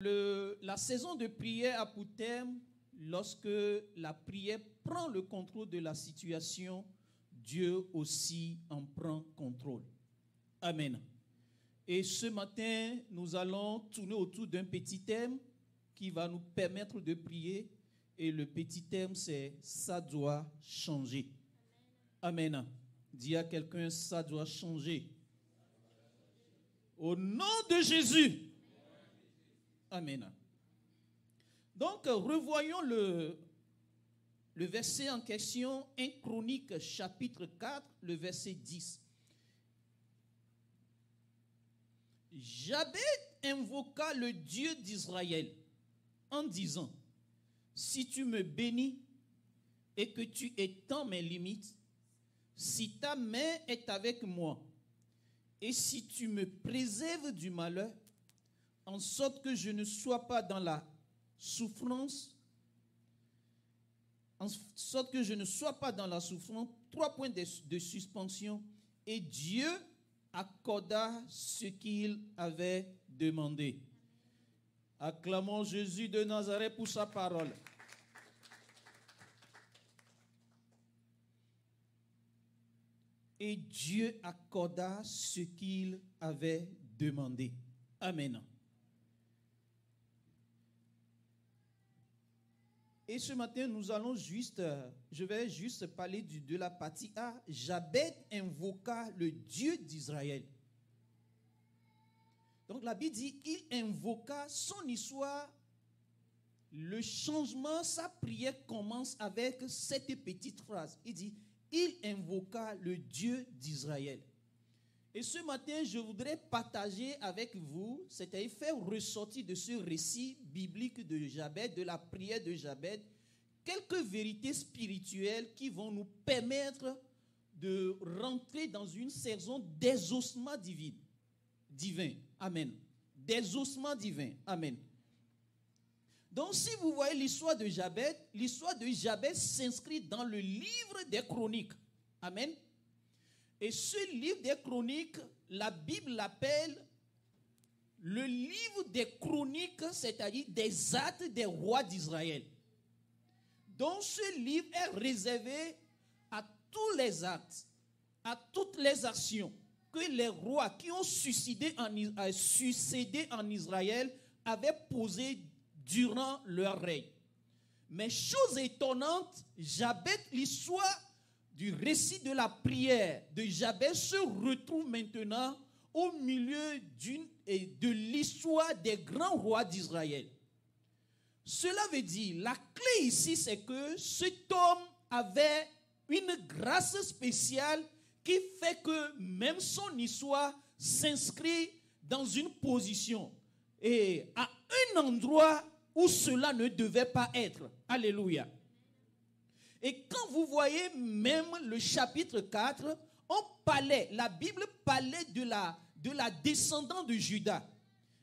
La saison de prière a pour thème, lorsque la prière prend le contrôle de la situation, Dieu aussi en prend contrôle. Amen. Et ce matin, nous allons tourner autour d'un petit thème qui va nous permettre de prier. Et le petit thème, c'est « Ça doit changer ». Amen. Dis à quelqu'un « Ça doit changer ». Au nom de Jésus. Amen. Donc, revoyons le verset en question, 1 Chronique chapitre 4, le verset 10. Jabez invoqua le Dieu d'Israël en disant, si tu me bénis et que tu étends mes limites, si ta main est avec moi et si tu me préserves du malheur, en sorte que je ne sois pas dans la souffrance, trois points de suspension, et Dieu accorda ce qu'il avait demandé. Acclamons Jésus de Nazareth pour sa parole. Et Dieu accorda ce qu'il avait demandé. Amen. Et ce matin, je vais juste parler de la partie A. Jabez invoqua le Dieu d'Israël. Donc la Bible dit, il invoqua son histoire. Le changement, sa prière commence avec cette petite phrase. Il dit, il invoqua le Dieu d'Israël. Et ce matin, je voudrais partager avec vous, c'est-à-dire faire ressortir de ce récit biblique de Jabez, de la prière de Jabez, quelques vérités spirituelles qui vont nous permettre de rentrer dans une saison d'exaucement divin. Amen. D'exaucement divin. Amen. Donc, si vous voyez l'histoire de Jabez s'inscrit dans le livre des Chroniques. Amen. Et ce livre des Chroniques, la Bible l'appelle le livre des Chroniques, c'est-à-dire des actes des rois d'Israël. Donc ce livre est réservé à tous les actes, à toutes les actions que les rois qui ont succédé en Israël avaient posées durant leur règne. Mais chose étonnante, Jabez, l'histoire du récit de la prière de Jabez se retrouve maintenant au milieu de l'histoire des grands rois d'Israël. Cela veut dire, la clé ici, c'est que cet homme avait une grâce spéciale qui fait que même son histoire s'inscrit dans une position et à un endroit où cela ne devait pas être. Alléluia. Et quand vous voyez même le chapitre 4, la Bible parlait de la descendance de Judas.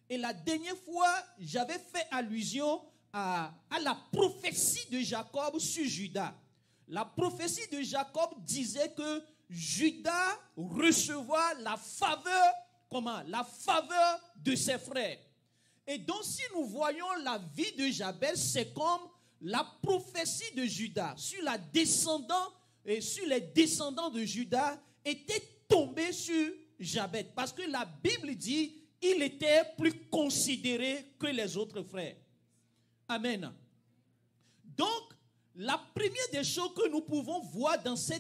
Et la dernière fois, j'avais fait allusion à la prophétie de Jacob sur Judas. La prophétie de Jacob disait que Judas recevra la faveur de ses frères. Et donc si nous voyons la vie de Jabez, c'est comme la prophétie de Judas sur les descendants de Judas était tombée sur Jabez. Parce que la Bible dit il était plus considéré que les autres frères. Amen. Donc, la première des choses que nous pouvons voir dans ce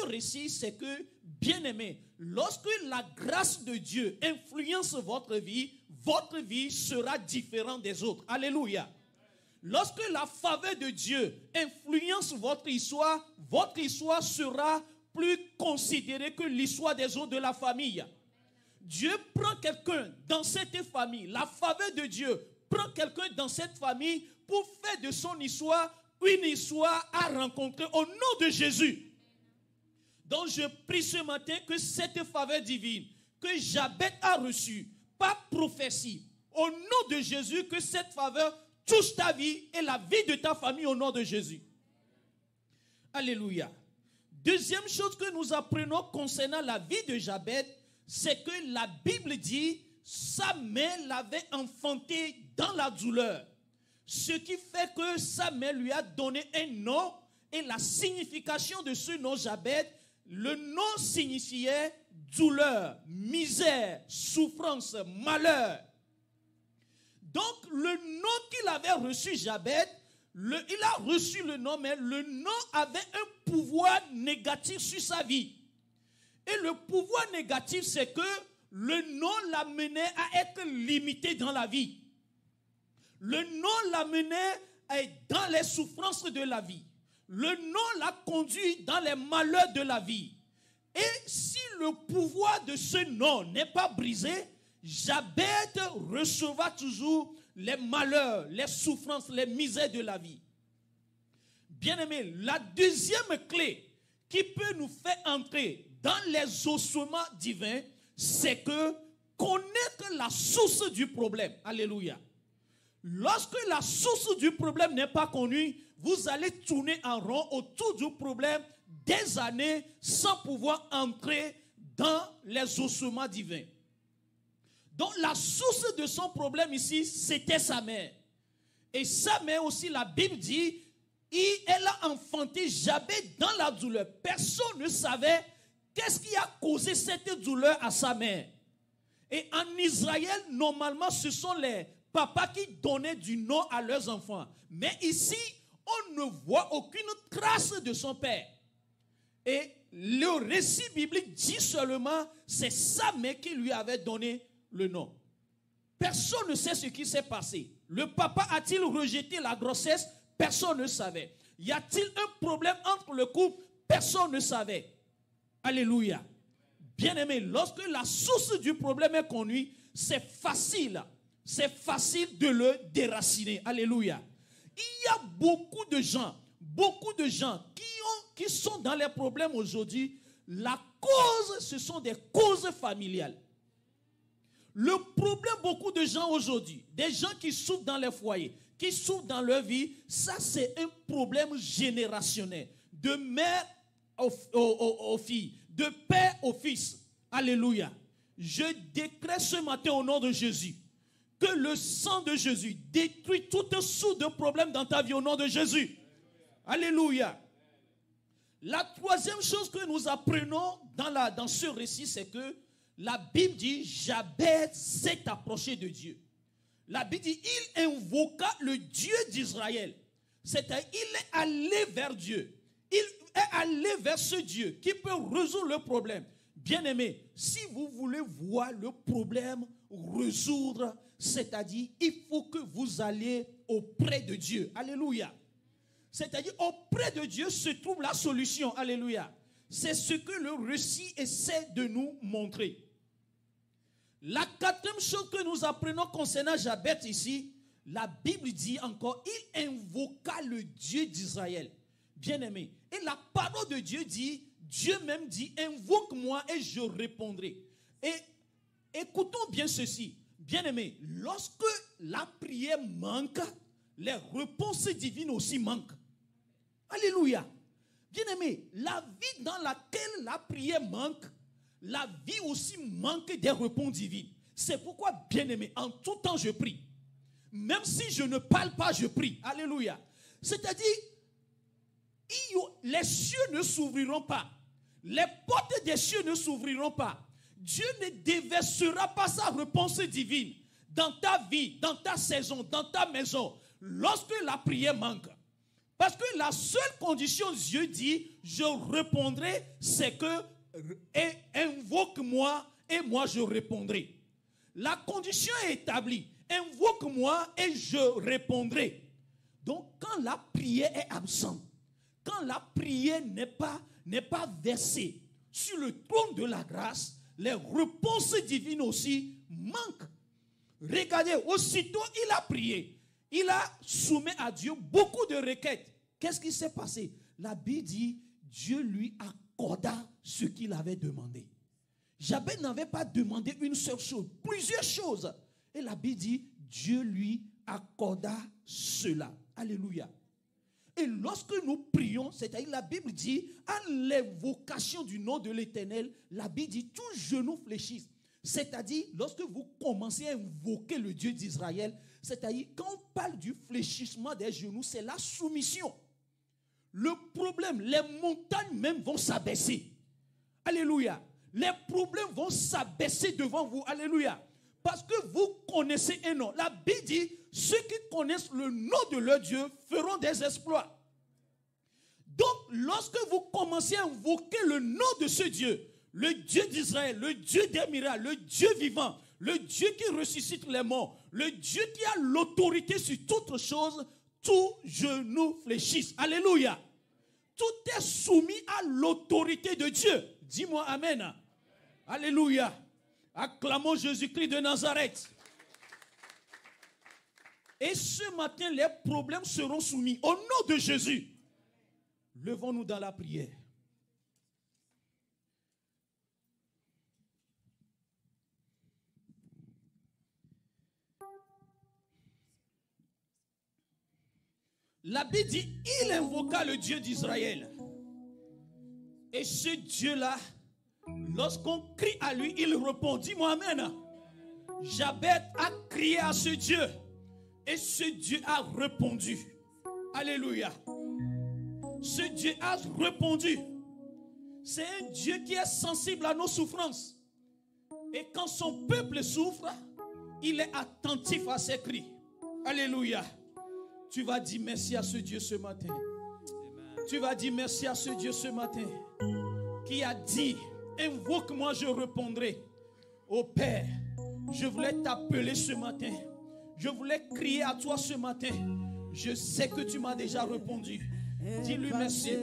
récit, c'est que, bien-aimés, lorsque la grâce de Dieu influence votre vie sera différente des autres. Alléluia. Lorsque la faveur de Dieu influence votre histoire sera plus considérée que l'histoire des autres de la famille. Dieu prend quelqu'un dans cette famille, la faveur de Dieu prend quelqu'un dans cette famille pour faire de son histoire une histoire à rencontrer au nom de Jésus. Donc je prie ce matin que cette faveur divine que Jabez a reçue par prophétie, au nom de Jésus, que cette faveur touche ta vie et la vie de ta famille au nom de Jésus. Alléluia. Deuxième chose que nous apprenons concernant la vie de Jabez, c'est que la Bible dit sa mère l'avait enfanté dans la douleur. Ce qui fait que sa mère lui a donné un nom, et la signification de ce nom Jabez, le nom signifiait douleur, misère, souffrance, malheur. Donc le nom qu'il avait reçu Jabez, il a reçu le nom, mais le nom avait un pouvoir négatif sur sa vie. Et le pouvoir négatif, c'est que le nom l'amenait à être limité dans la vie. Le nom l'amenait à être dans les souffrances de la vie. Le nom l'a conduit dans les malheurs de la vie. Et si le pouvoir de ce nom n'est pas brisé, Jabez recevra toujours les malheurs, les souffrances, les misères de la vie. Bien-aimé, la deuxième clé qui peut nous faire entrer dans les ossements divins, c'est que connaître la source du problème. Alléluia. Lorsque la source du problème n'est pas connue, vous allez tourner en rond autour du problème des années sans pouvoir entrer dans les ossements divins. Donc la source de son problème ici, c'était sa mère. Et sa mère aussi, la Bible dit, elle a enfanté Jabez dans la douleur. Personne ne savait qu'est-ce qui a causé cette douleur à sa mère. Et en Israël, normalement, ce sont les papas qui donnaient du nom à leurs enfants. Mais ici, on ne voit aucune trace de son père. Et le récit biblique dit seulement, c'est sa mère qui lui avait donné le nom. Personne ne sait ce qui s'est passé. Le papa a-t-il rejeté la grossesse? Personne ne savait. Y a-t-il un problème entre le couple? Personne ne savait. Alléluia. Bien-aimé, lorsque la source du problème est connue, c'est facile de le déraciner. Alléluia. Il y a beaucoup de gens qui sont dans les problèmes aujourd'hui. La cause, ce sont des causes familiales. Le problème, beaucoup de gens aujourd'hui, des gens qui souffrent dans les foyers, qui souffrent dans leur vie, ça c'est un problème générationnel. De mère aux filles, de père au fils. Alléluia. Je décrète ce matin au nom de Jésus que le sang de Jésus détruit toute source de problème dans ta vie au nom de Jésus. Alléluia. La troisième chose que nous apprenons dans ce récit, c'est que la Bible dit, Jabez s'est approché de Dieu. La Bible dit, il invoqua le Dieu d'Israël. C'est-à-dire, il est allé vers Dieu. Il est allé vers ce Dieu qui peut résoudre le problème. Bien-aimé, si vous voulez voir le problème résoudre, c'est-à-dire, il faut que vous alliez auprès de Dieu. Alléluia. C'est-à-dire, auprès de Dieu se trouve la solution. Alléluia. C'est ce que le récit essaie de nous montrer. La quatrième chose que nous apprenons concernant Jabez ici, la Bible dit encore, il invoqua le Dieu d'Israël. Bien-aimé. Et la parole de Dieu dit, Dieu même dit, invoque-moi et je répondrai. Et écoutons bien ceci. Bien-aimé, lorsque la prière manque, les réponses divines aussi manquent. Alléluia. Bien-aimé, la vie dans laquelle la prière manque, la vie aussi manque des réponses divines. C'est pourquoi, bien-aimé, en tout temps je prie. Même si je ne parle pas, je prie. Alléluia. C'est-à-dire, les cieux ne s'ouvriront pas. Les portes des cieux ne s'ouvriront pas. Dieu ne déversera pas sa réponse divine dans ta vie, dans ta saison, dans ta maison, lorsque la prière manque. Parce que la seule condition, Dieu dit, je répondrai, c'est que invoque-moi et moi je répondrai. La condition est établie. Invoque-moi et je répondrai. Donc quand la prière est absente, quand la prière n'est pas versée sur le trône de la grâce, les réponses divines aussi manquent. Regardez, aussitôt il a prié. Il a soumis à Dieu beaucoup de requêtes. Qu'est-ce qui s'est passé? La Bible dit, Dieu lui accorda ce qu'il avait demandé. Jabez n'avait pas demandé une seule chose, plusieurs choses. Et la Bible dit, Dieu lui accorda cela. Alléluia. Et lorsque nous prions, c'est-à-dire la Bible dit, à l'évocation du nom de l'Éternel, la Bible dit, tout genou fléchisse. C'est-à-dire, lorsque vous commencez à invoquer le Dieu d'Israël, c'est-à-dire, quand on parle du fléchissement des genoux, c'est la soumission. Le problème, les montagnes même vont s'abaisser. Alléluia. Les problèmes vont s'abaisser devant vous. Alléluia. Parce que vous connaissez un nom. La Bible dit, ceux qui connaissent le nom de leur Dieu feront des exploits. Donc, lorsque vous commencez à invoquer le nom de ce Dieu, le Dieu d'Israël, le Dieu des miracles, le Dieu vivant, le Dieu qui ressuscite les morts, le Dieu qui a l'autorité sur toutes choses, tout genou fléchisse. Alléluia. Tout est soumis à l'autorité de Dieu. Dis-moi amen. Alléluia. Acclamons Jésus-Christ de Nazareth. Et ce matin, les problèmes seront soumis. Au nom de Jésus, levons-nous dans la prière. La Bible dit, il invoqua le Dieu d'Israël. Et ce Dieu-là, lorsqu'on crie à lui, il répond. Dis-moi amen. Jabez a crié à ce Dieu. Et ce Dieu a répondu. Alléluia. Ce Dieu a répondu. C'est un Dieu qui est sensible à nos souffrances. Et quand son peuple souffre, il est attentif à ses cris. Alléluia. Tu vas dire merci à ce Dieu ce matin. Amen. Tu vas dire merci à ce Dieu ce matin. Qui a dit, invoque-moi, je répondrai. Ô Père, je voulais t'appeler ce matin. Je voulais crier à toi ce matin. Je sais que tu m'as déjà répondu. Dis-lui merci.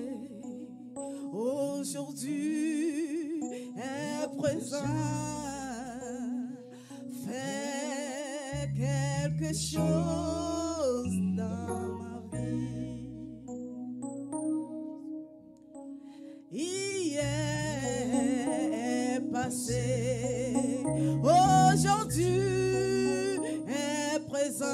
Aujourd'hui est présent. Fais quelque chose dans ma vie. Hier est passé. Aujourd'hui est présent.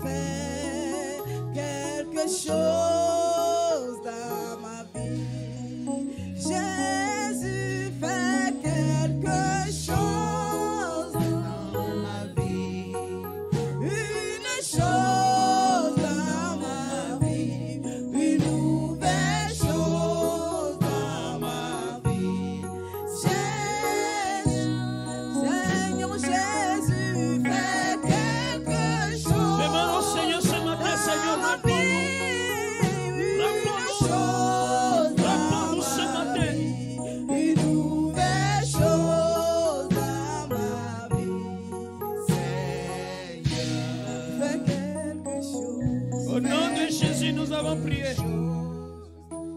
Fais quelque chose dans ma vie. Jésus, fait quelque chose dans ma vie. Une chose dans ma vie. Une nouvelle chose dans ma vie. Seigneur Jésus, fais quelque chose. Demande au Seigneur ce matin, Seigneur, réponds-nous ce matin. Une nouvelle chose dans ma vie. Seigneur, fais quelque chose. Au nom de Jésus, nous avons prié.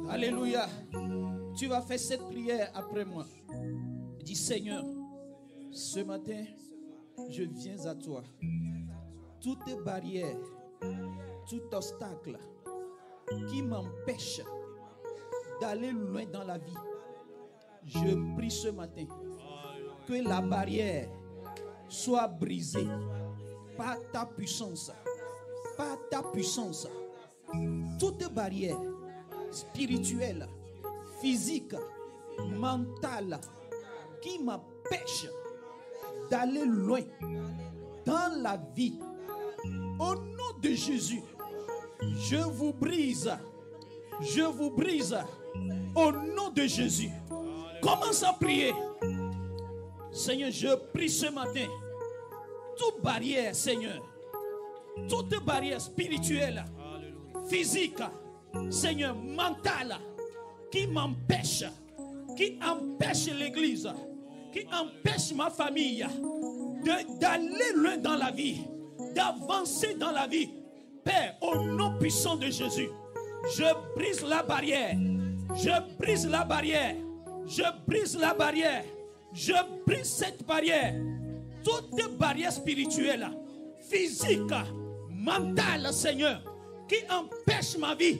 Alléluia. Tu vas faire cette prière après moi. Dis, Seigneur, ce matin, je viens à toi. Toute barrière, tout obstacle qui m'empêche d'aller loin dans la vie, je prie ce matin que la barrière soit brisée par ta puissance. Par ta puissance. Toute barrière spirituelle, physique, mentale qui m'empêche d'aller loin dans la vie, au nom de Jésus, je vous brise. Je vous brise au nom de Jésus. Commence à prier. Seigneur, je prie ce matin. Toute barrière, Seigneur, toute barrière spirituelle, physique, Seigneur, mentale, qui m'empêche, qui empêche l'église, qui empêche ma famille d'aller loin dans la vie, d'avancer dans la vie. Père, au nom puissant de Jésus, je brise la barrière. Je brise la barrière. Je brise la barrière. Je brise cette barrière. Toute barrière spirituelle, physique, mentale, Seigneur, qui empêche ma vie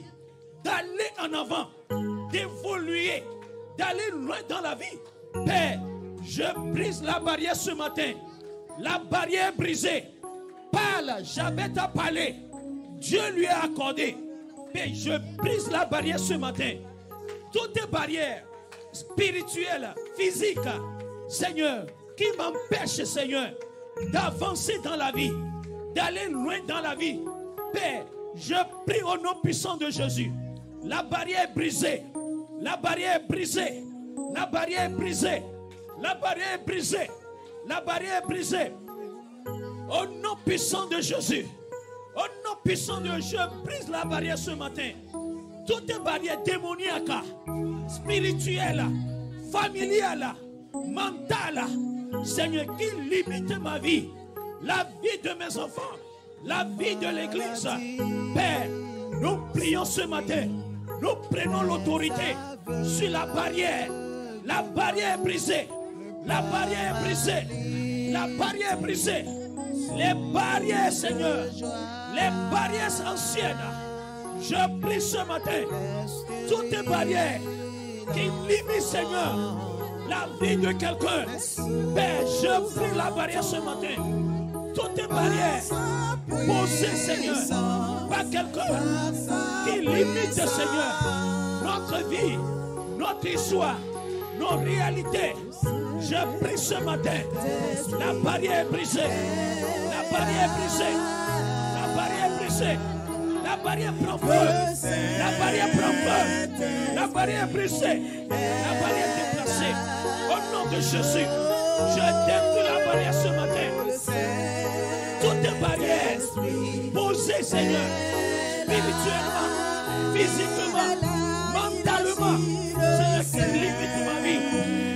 d'aller en avant, d'évoluer, d'aller loin dans la vie. Père, je brise la barrière ce matin. La barrière brisée. Parle, j'avais à parler. Dieu lui a accordé. Père, je brise la barrière ce matin. Toutes les barrières spirituelles, physiques, Seigneur, qui m'empêche, Seigneur, d'avancer dans la vie, d'aller loin dans la vie. Père, je prie au nom puissant de Jésus. La barrière est brisée. La barrière est brisée. La barrière est brisée. La barrière est brisée. La barrière est brisée. Au nom puissant de Jésus. Au nom puissant de Jésus, je brise la barrière ce matin. Toutes les barrières démoniaques, spirituelles, familiales, mentales, Seigneur, qui limitent ma vie, la vie de mes enfants, la vie de l'église. Père, nous prions ce matin. Nous prenons l'autorité sur la barrière. La barrière est brisée. La barrière est brisée. La barrière est brisée. Les barrières, Seigneur, les barrières anciennes, je prie ce matin, toutes les barrières qui limitent, Seigneur, la vie de quelqu'un. Père, je prie la barrière ce matin. Toutes les barrières posées, Seigneur, par quelqu'un qui limite, Seigneur, notre vie, notre histoire, nos réalités. Je prie ce matin, la barrière est brisée. La barrière est brisée. La barrière est brisée. La barrière prend feu. La barrière prend feu. La barrière est brisée. La barrière est déplacée. Au nom de Jésus, je détruis la barrière ce matin. Toutes les barrières posées, Seigneur, spirituellement, physiquement, mentalement, Seigneur, qui limite ma vie,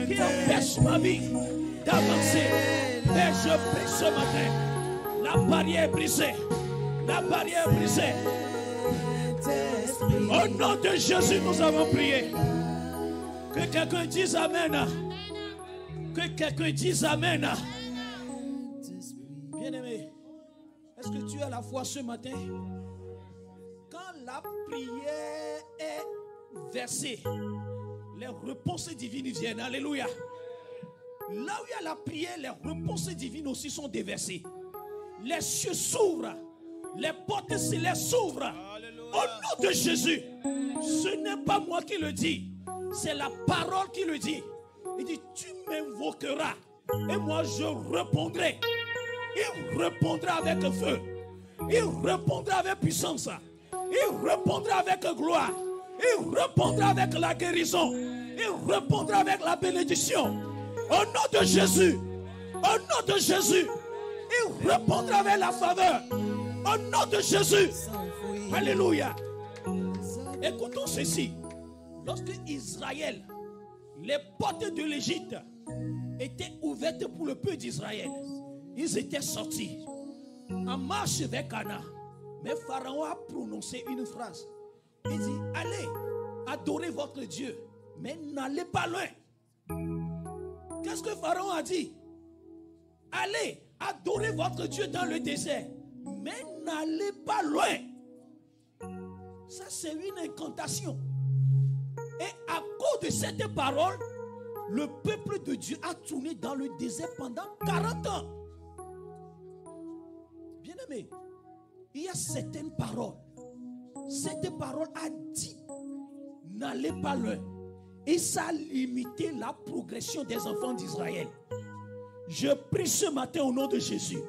qui empêche ma vie d'avancer. Mais je prie ce matin, la barrière est brisée. La barrière est brisée. Au nom de Jésus, nous avons prié. Que quelqu'un dise Amen. Que quelqu'un dise Amen. Bien-aimé, est-ce que tu as la foi ce matin? Quand la prière est versée, les réponses divines viennent. Alléluia. Là où il y a la prière, les réponses divines aussi sont déversées. Les cieux s'ouvrent. Les portes célestes s'ouvrent. Au nom de Jésus. Ce n'est pas moi qui le dis. C'est la parole qui le dit. Il dit, tu m'invoqueras. Et moi je répondrai. Il répondra avec feu. Il répondra avec puissance. Il répondra avec gloire. Il répondra avec la guérison. Il répondra avec la bénédiction. Au nom de Jésus. Au nom de Jésus. Il répondra avec la faveur. Au nom de Jésus. Alléluia. Écoutons ceci. Lorsque Israël, les portes de l'Égypte étaient ouvertes pour le peuple d'Israël, ils étaient sortis en marche vers Canaan. Mais Pharaon a prononcé une phrase. Il dit, allez, adorez votre Dieu, mais n'allez pas loin. Qu'est-ce que Pharaon a dit? Allez, adorez votre Dieu dans le désert, mais n'allez pas loin. Ça, c'est une incantation. Et à cause de cette parole, le peuple de Dieu a tourné dans le désert pendant 40 ans. Bien-aimé, il y a certaines paroles. Cette parole a dit, n'allez pas loin. Et ça a limité la progression des enfants d'Israël. Je prie ce matin au nom de Jésus.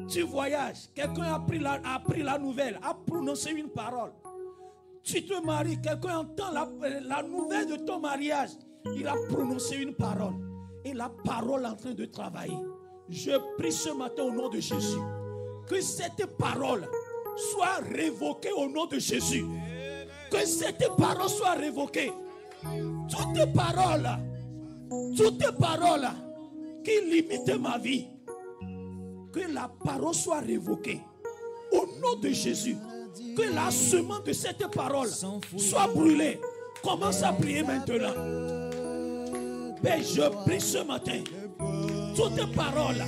Tu voyages, quelqu'un a pris la nouvelle, a prononcé une parole. Tu te maries, quelqu'un entend la nouvelle de ton mariage, il a prononcé une parole. Et la parole est en train de travailler. Je prie ce matin au nom de Jésus. Que cette parole soit révoquée au nom de Jésus. Que cette parole soit révoquée. Toutes paroles qui limitent ma vie, que la parole soit révoquée au nom de Jésus. Que la semence de cette parole soit brûlée. Commence à prier maintenant. Mais je prie ce matin. Toutes paroles,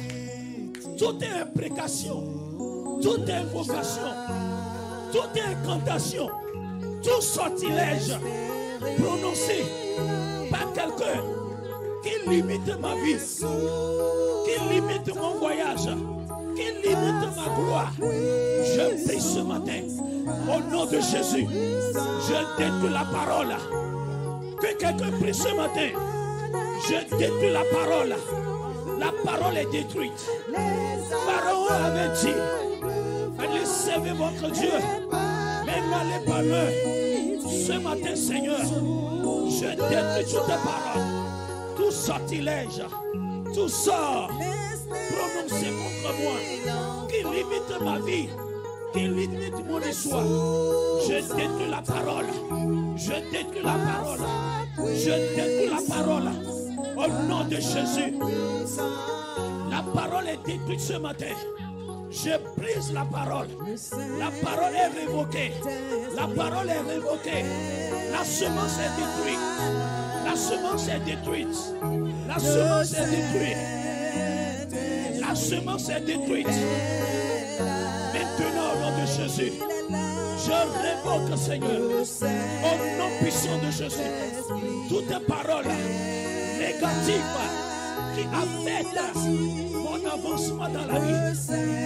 toute imprécation, toute invocation, toute incantation, tout sortilège prononcé par quelqu'un qui limite ma vie, qui limite mon voyage, qui limite ma gloire. Je prie ce matin, au nom de Jésus, je détruis la parole. Que quelqu'un prie ce matin, Je détruis la parole. La parole est détruite. Pharaon avait dit, allez servir votre Dieu, mais n'allez pas loin. Ce matin, Seigneur, je détruis toute parole, tout sortilège, tout sort prononcé contre moi, qui limite ma vie, qui limite mon histoire. Je détruis la parole. Je détruis la parole. Je détruis la parole. Au nom de Jésus. La parole est détruite ce matin. Je brise la parole. La parole est révoquée. La parole est révoquée. La semence est détruite. La semence est détruite. La semence est détruite. La semence est détruite. Maintenant, au nom de Jésus, je révoque, Seigneur, au nom puissant de Jésus, toute parole négative qui affecte mon avancement dans la vie,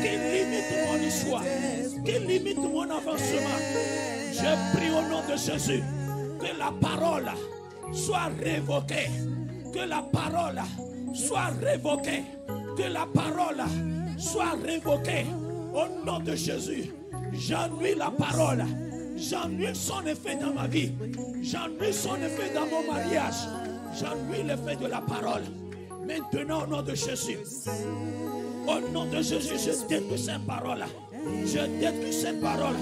qui limite mon histoire, qui limite mon avancement. Je prie au nom de Jésus que la parole soit révoquée, que la parole soit révoquée, que la parole soit révoquée. Au nom de Jésus, j'ennuie la parole. J'ennuie son effet dans ma vie. J'ennuie son effet dans mon mariage. J'ennuie l'effet de la parole. Maintenant, au nom de Jésus, au nom de Jésus, je détruis cette parole. Je détruis cette parole.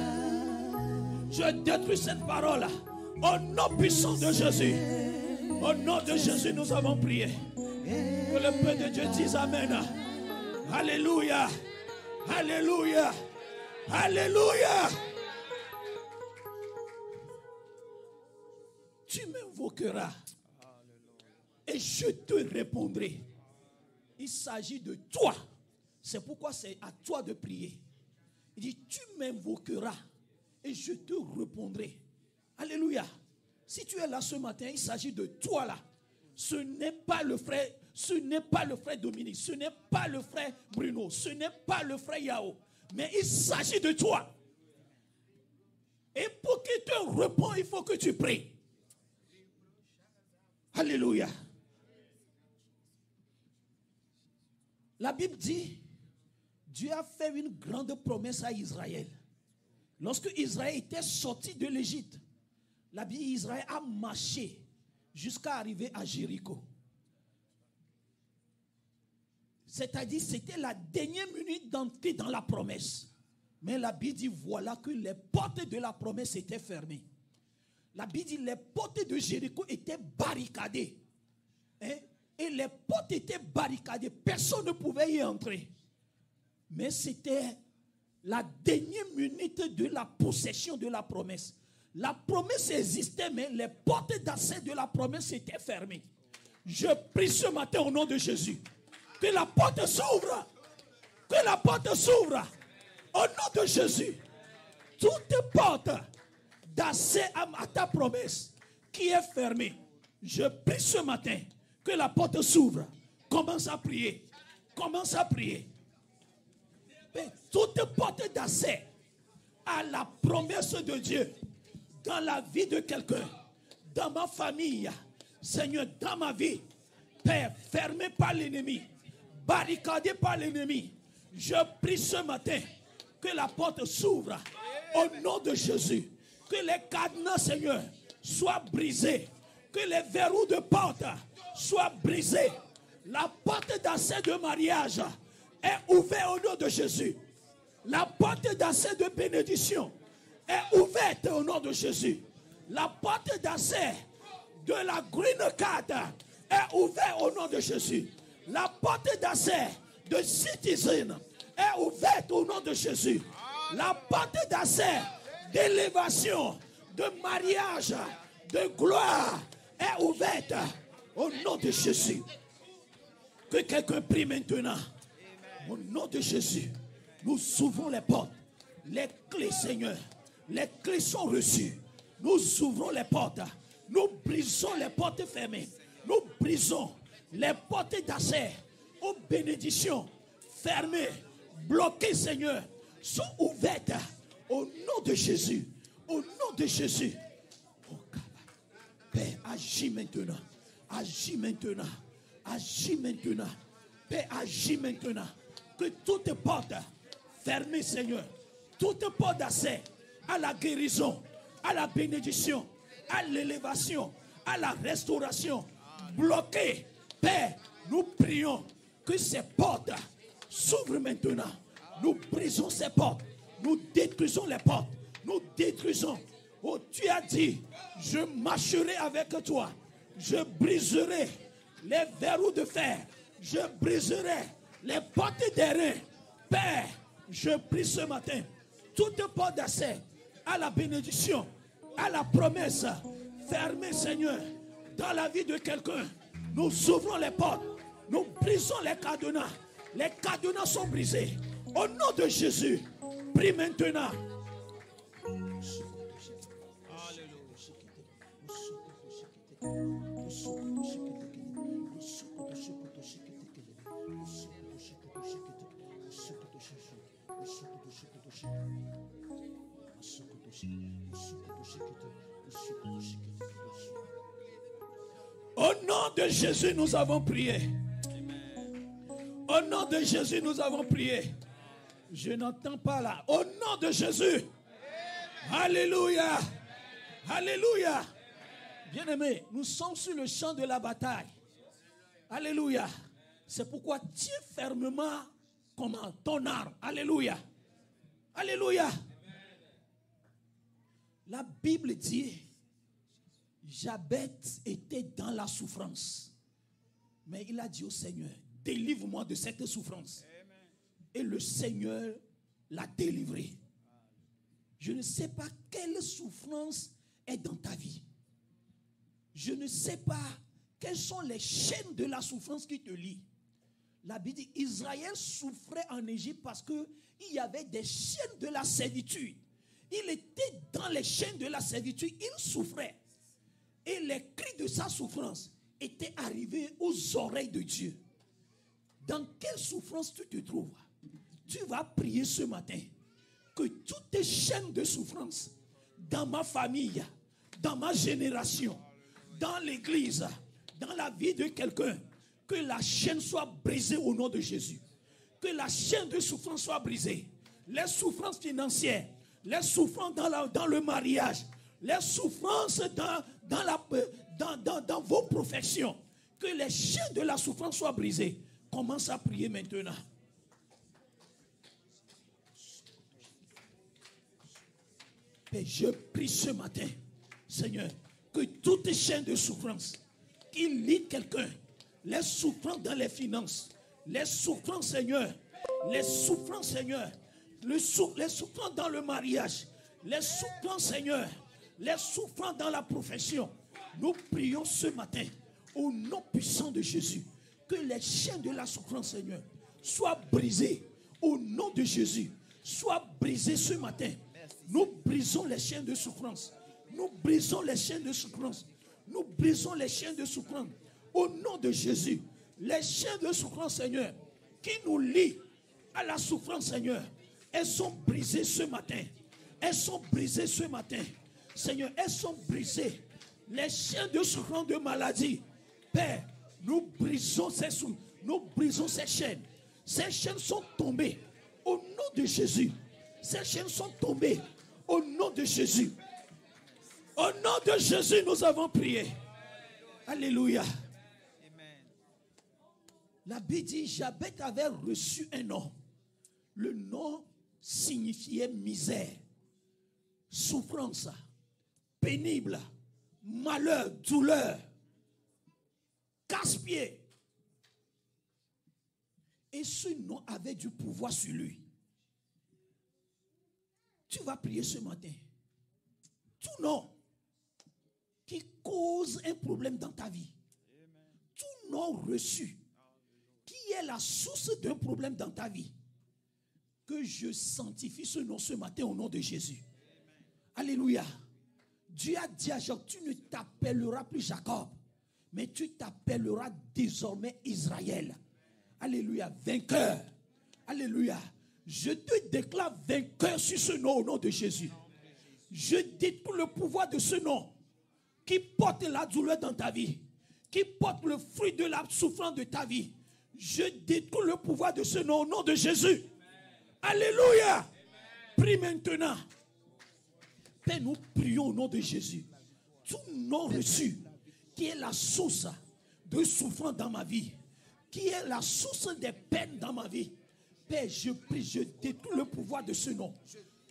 Je détruis cette parole. Au nom puissant de Jésus. Au nom de Jésus, nous avons prié. Que le Père de Dieu dise Amen. Alléluia. Alléluia. Alléluia. Tu m'invoqueras et je te répondrai. Il s'agit de toi. C'est pourquoi c'est à toi de prier. Il dit, tu m'invoqueras et je te répondrai. Alléluia. Si tu es là ce matin, il s'agit de toi là. Ce n'est pas le frère, ce n'est pas le frère Dominique, ce n'est pas le frère Bruno, ce n'est pas le frère Yao. Mais il s'agit de toi. Et pour qu'il te réponde, il faut que tu pries. Alléluia. La Bible dit, Dieu a fait une grande promesse à Israël. Lorsque Israël était sorti de l'Égypte, la Bible dit Israël a marché jusqu'à arriver à Jéricho. C'est-à-dire, c'était la dernière minute d'entrer dans la promesse. Mais la Bible dit, voilà que les portes de la promesse étaient fermées. La Bible dit, les portes de Jéricho étaient barricadées. Hein? Et les portes étaient barricadées. Personne ne pouvait y entrer. Mais c'était la dernière minute de la possession de la promesse. La promesse existait, mais les portes d'accès de la promesse étaient fermées. Je prie ce matin au nom de Jésus. Que la porte s'ouvre. Que la porte s'ouvre. Au nom de Jésus. Toute porte d'accès à ta promesse qui est fermée. Je prie ce matin que la porte s'ouvre. Commence à prier. Commence à prier. Mais toute porte d'accès à la promesse de Dieu dans la vie de quelqu'un, dans ma famille, Seigneur, dans ma vie, Père, fermé par l'ennemi, barricadé par l'ennemi, je prie ce matin que la porte s'ouvre au nom de Jésus, que les cadenas, Seigneur, soient brisés, que les verrous de porte soient brisés. La porte d'accès de mariage est ouverte au nom de Jésus. La porte d'accès de bénédiction est ouverte au nom de Jésus. La porte d'accès de la green card est ouverte au nom de Jésus. La porte d'accès de citizen est ouverte au nom de Jésus. La porte d'accès d'élévation, de mariage, de gloire est ouverte au nom de Jésus. Que quelqu'un prie maintenant. Au nom de Jésus, nous ouvrons les portes. Les clés, Seigneur, les clés sont reçues. Nous ouvrons les portes. Nous brisons les portes fermées. Nous brisons les portes d'accès aux bénédictions fermées, bloquées, Seigneur, sont ouvertes au nom de Jésus. Au nom de Jésus. Oh, Père, agis maintenant. agis maintenant. Agis maintenant. Père, agis maintenant. Que toute porte fermée, Seigneur, toute porte d'accès à la guérison, à la bénédiction, à l'élévation, à la restauration, bloquée. Père, nous prions que ces portes s'ouvrent maintenant. Nous brisons ces portes. Nous détruisons les portes. Nous détruisons. Oh, tu as dit, je marcherai avec toi. Je briserai les verrous de fer. Je briserai les portes d'airain. Père, je prie ce matin toute porte d'accès à la bénédiction, à la promesse fermée, Seigneur, dans la vie de quelqu'un. Nous ouvrons les portes. Nous brisons les cadenas. Les cadenas sont brisés. Au nom de Jésus, prie maintenant. Au nom de Jésus, nous avons prié. Au nom de Jésus, nous avons prié. Je n'entends pas là. Au nom de Jésus. Alléluia. Alléluia. Bien-aimés, nous sommes sur le champ de la bataille. Alléluia. C'est pourquoi tiens fermement comment ton arme. Alléluia. Alléluia. La Bible dit, Jabez était dans la souffrance. Mais il a dit au Seigneur, délivre-moi de cette souffrance. Et le Seigneur l'a délivré. Je ne sais pas quelle souffrance est dans ta vie. Je ne sais pas quelles sont les chaînes de la souffrance qui te lient. La Bible dit, Israël souffrait en Égypte parce qu'il y avait des chaînes de la servitude. Il était dans les chaînes de la servitude, il souffrait. Et les cris de sa souffrance étaient arrivés aux oreilles de Dieu. Dans quelle souffrance tu te trouves? Tu vas prier ce matin que toutes tes chaînes de souffrance dans ma famille, dans ma génération, dans l'église, dans la vie de quelqu'un, que la chaîne soit brisée au nom de Jésus. Que la chaîne de souffrance soit brisée. Les souffrances financières, les souffrances dans le mariage, les souffrances dans vos professions, que les chaînes de la souffrance soient brisées. Commence à prier maintenant. Et je prie ce matin, Seigneur, que toutes chaînes de souffrance qui lient quelqu'un, les souffrances dans les finances, les souffrances, Seigneur, les souffrances, Seigneur, les souffrances dans le mariage, les souffrances, Seigneur, les souffrances dans la profession. Nous prions ce matin, au nom puissant de Jésus, que les chaînes de la souffrance, Seigneur, soient brisées. Au nom de Jésus, soient brisées ce matin. Nous brisons les chaînes de souffrance. Nous brisons les chaînes de souffrance. Nous brisons les chaînes de souffrance. Au nom de Jésus, les chaînes de souffrance, Seigneur, qui nous lient à la souffrance, Seigneur, elles sont brisées ce matin. Elles sont brisées ce matin. Seigneur, elles sont brisées. Les chaînes de souffrance, de maladie. Père, nous brisons ces chaînes. Ces chaînes sont tombées au nom de Jésus. Ces chaînes sont tombées au nom de Jésus. Au nom de Jésus, nous avons prié. Alléluia. La Bible dit, Jabez avait reçu un nom. Le nom signifiait misère, souffrance, pénible, malheur, douleur, casse-pied. Et ce nom avait du pouvoir sur lui. Tu vas prier ce matin. Tout nom qui cause un problème dans ta vie, tout nom reçu qui est la source d'un problème dans ta vie, que je sanctifie ce nom ce matin au nom de Jésus. Alléluia. Dieu a dit à Jacob, tu ne t'appelleras plus Jacob, mais tu t'appelleras désormais Israël. Alléluia, vainqueur. Alléluia. Je te déclare vainqueur sur ce nom au nom de Jésus. Je détruis le pouvoir de ce nom qui porte la douleur dans ta vie, qui porte le fruit de la souffrance de ta vie, je détruis le pouvoir de ce nom au nom de Jésus. Alléluia. Prie maintenant. Père, nous prions au nom de Jésus. Tout nom reçu qui est la source de souffrance dans ma vie, qui est la source des peines dans ma vie. Père, je prie, je détruis le pouvoir de ce nom.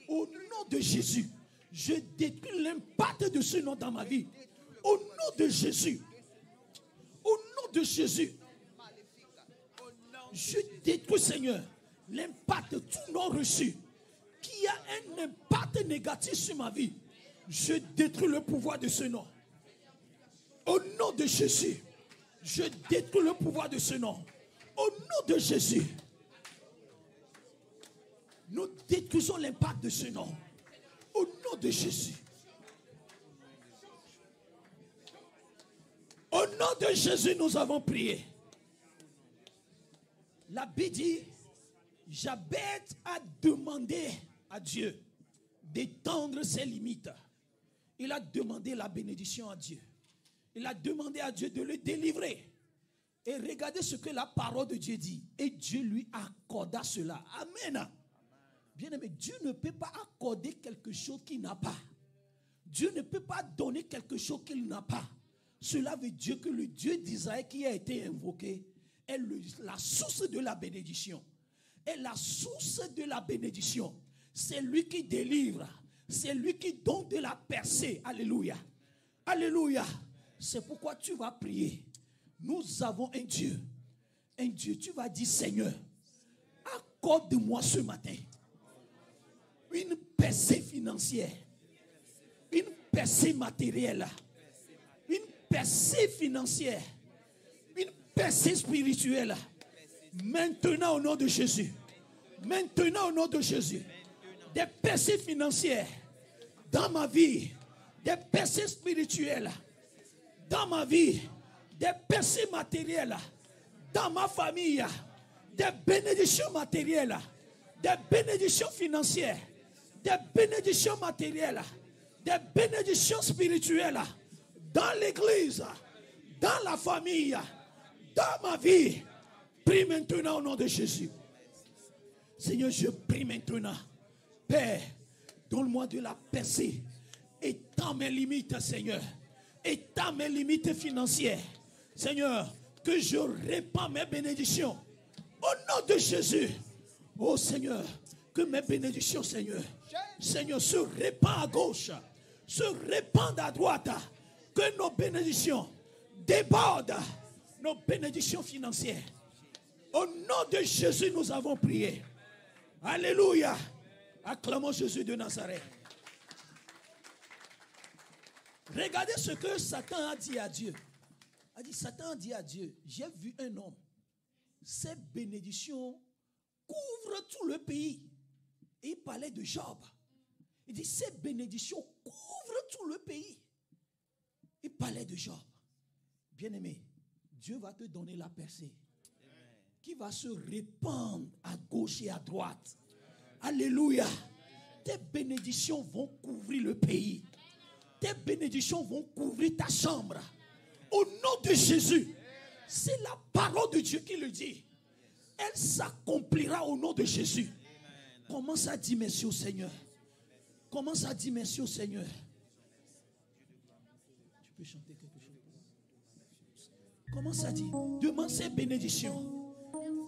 Au nom de Jésus, je détruis l'impact de ce nom dans ma vie. Au nom de Jésus. Au nom de Jésus. Je détruis, Seigneur, l'impact de tout nom reçu qui a un impact négatif sur ma vie. Je détruis le pouvoir de ce nom. Au nom de Jésus, je détruis le pouvoir de ce nom. Au nom de Jésus, nous détruisons l'impact de ce nom. Au nom de Jésus. Au nom de Jésus, nous avons prié. La Bible dit, Jabez a demandé à Dieu d'étendre ses limites. Il a demandé la bénédiction à Dieu. Il a demandé à Dieu de le délivrer. Et regardez ce que la parole de Dieu dit. Et Dieu lui accorda cela. Amen. Bien-aimé, Dieu ne peut pas accorder quelque chose qu'il n'a pas. Dieu ne peut pas donner quelque chose qu'il n'a pas. Cela veut dire que le Dieu d'Israël qui a été invoqué est la source de la bénédiction. Et la source de la bénédiction, c'est lui qui délivre. C'est lui qui donne de la percée. Alléluia. Alléluia. C'est pourquoi tu vas prier. Nous avons un Dieu. Un Dieu. Tu vas dire, Seigneur, accorde-moi ce matin une percée financière, une percée matérielle, une percée financière, une percée spirituelle. Maintenant au nom de Jésus. Maintenant au nom de Jésus. Des percées financières dans ma vie, des percées spirituelles dans ma vie, des percées matérielles dans ma famille, des bénédictions matérielles, des bénédictions financières, des bénédictions matérielles, des bénédictions spirituelles dans l'église, dans la famille, dans ma vie. Prie maintenant au nom de Jésus. Seigneur, je prie maintenant. Père, donne-moi de la percée. Étends mes limites, Seigneur. Étends mes limites financières. Seigneur, que je répands mes bénédictions. Au nom de Jésus. Oh Seigneur, que mes bénédictions, Seigneur, Seigneur, se répandent à gauche, se répandent à droite. Que nos bénédictions débordent, nos bénédictions financières. Au nom de Jésus, nous avons prié. Alléluia. Acclamons Jésus de Nazareth. Regardez ce que Satan a dit à Dieu. Satan a dit à Dieu, j'ai vu un homme. Ses bénédictions couvrent tout le pays. Et il parlait de Job. Il dit, ces bénédictions couvrent tout le pays. Il parlait de Job. Bien-aimé, Dieu va te donner la percée qui va se répandre à gauche et à droite. Alléluia. Tes bénédictions vont couvrir le pays. Tes bénédictions vont couvrir ta chambre. Au nom de Jésus. C'est la parole de Dieu qui le dit. Elle s'accomplira au nom de Jésus. Commence à dire merci au Seigneur. Commence à dire merci au Seigneur. Tu peux chanter quelque chose. Commence à dire. Demande ses bénédictions.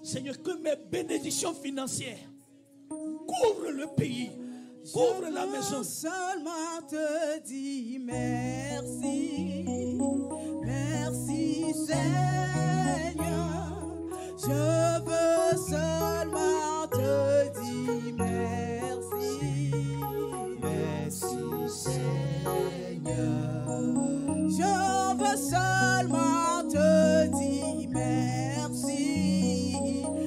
Seigneur, que mes bénédictions financières couvrent le pays, couvrent la maison. Seulement te dis merci, merci Seigneur. Je veux seulement te dire merci, merci Seigneur. Je veux seulement te dire merci,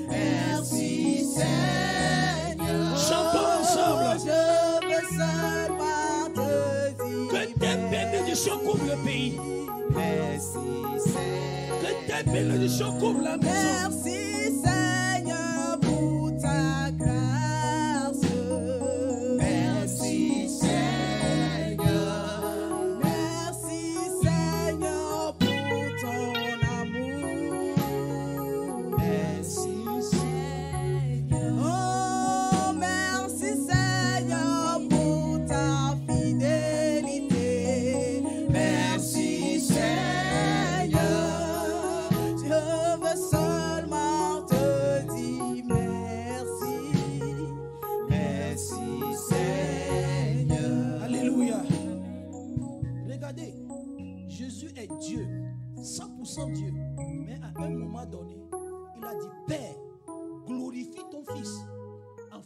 merci Seigneur. Chantons ensemble. Je veux seulement te dire que tes bénédictions couvrent le pays. merci Seigneur. Que tes bénédictions couvrent la maison. Merci Seigneur pour ta grâce. Merci Seigneur. Merci Seigneur pour ton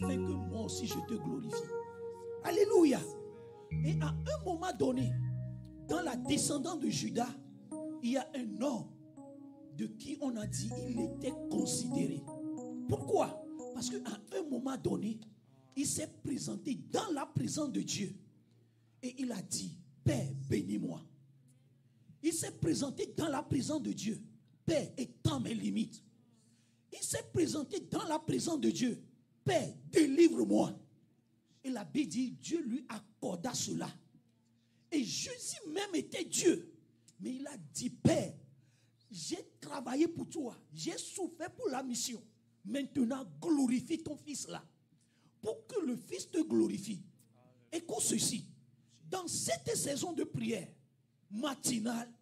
afin que moi aussi je te glorifie. Alléluia. Et à un moment donné, dans la descendance de Judas, il y a un homme de qui on a dit il était considéré. Pourquoi? Parce qu'à un moment donné, il s'est présenté dans la présence de Dieu. Et il a dit, Père, bénis-moi. Il s'est présenté dans la présence de Dieu. Père, étends mes limites. Il s'est présenté dans la présence de Dieu. Père, délivre-moi. Et la Bible dit, Dieu lui accorda cela. Et Jésus même était Dieu. Mais il a dit, Père, j'ai travaillé pour toi. J'ai souffert pour la mission. Maintenant, glorifie ton fils là. Pour que le fils te glorifie. Écoute ceci. Dans cette saison de prière matinale,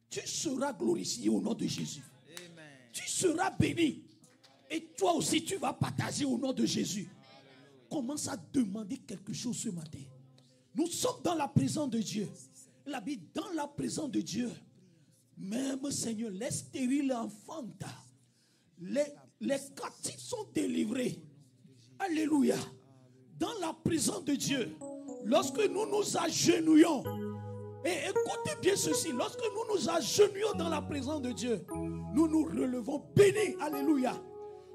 tu seras glorifié au nom de Jésus. Amen. Tu seras béni. Et toi aussi, tu vas partager au nom de Jésus. Commence à demander quelque chose ce matin. Nous sommes dans la présence de Dieu. La Bible, dans la présence de Dieu, même Seigneur, les stériles enfantent. Les captifs sont délivrés. Alléluia. Dans la présence de Dieu, lorsque nous nous agenouillons, et écoutez bien ceci, lorsque nous nous agenouillons dans la présence de Dieu, nous nous relevons bénis. Alléluia.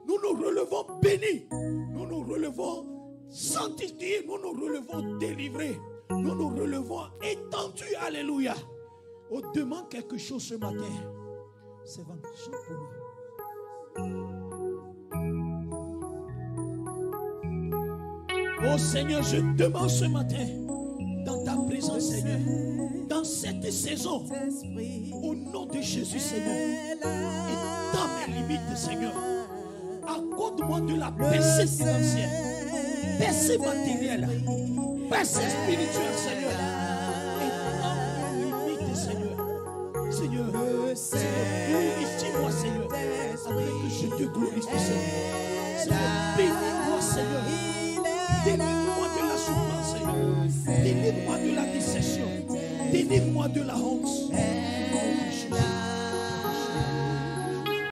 Nous nous relevons bénis. Nous nous relevons sanctifiés. Nous nous relevons délivrés. Nous nous relevons étendus. Alléluia. On demande quelque chose ce matin. C'est vraiment chant pour nous. Oh Seigneur, je demande ce matin, dans ta présence, Seigneur, dans cette saison, au nom de Jésus, Seigneur, et dans mes limites, Seigneur, accorde-moi de la percée financière, percée matérielle, percée spirituelle, Seigneur, et dans mes limites, Seigneur. Seigneur, glorifie-moi, Seigneur, afin que je te glorifie, Seigneur. Seigneur, bénis-moi, Seigneur. Délivre-moi de la souffrance, Seigneur. Délivre-moi de la déception. Délivre-moi de la honte.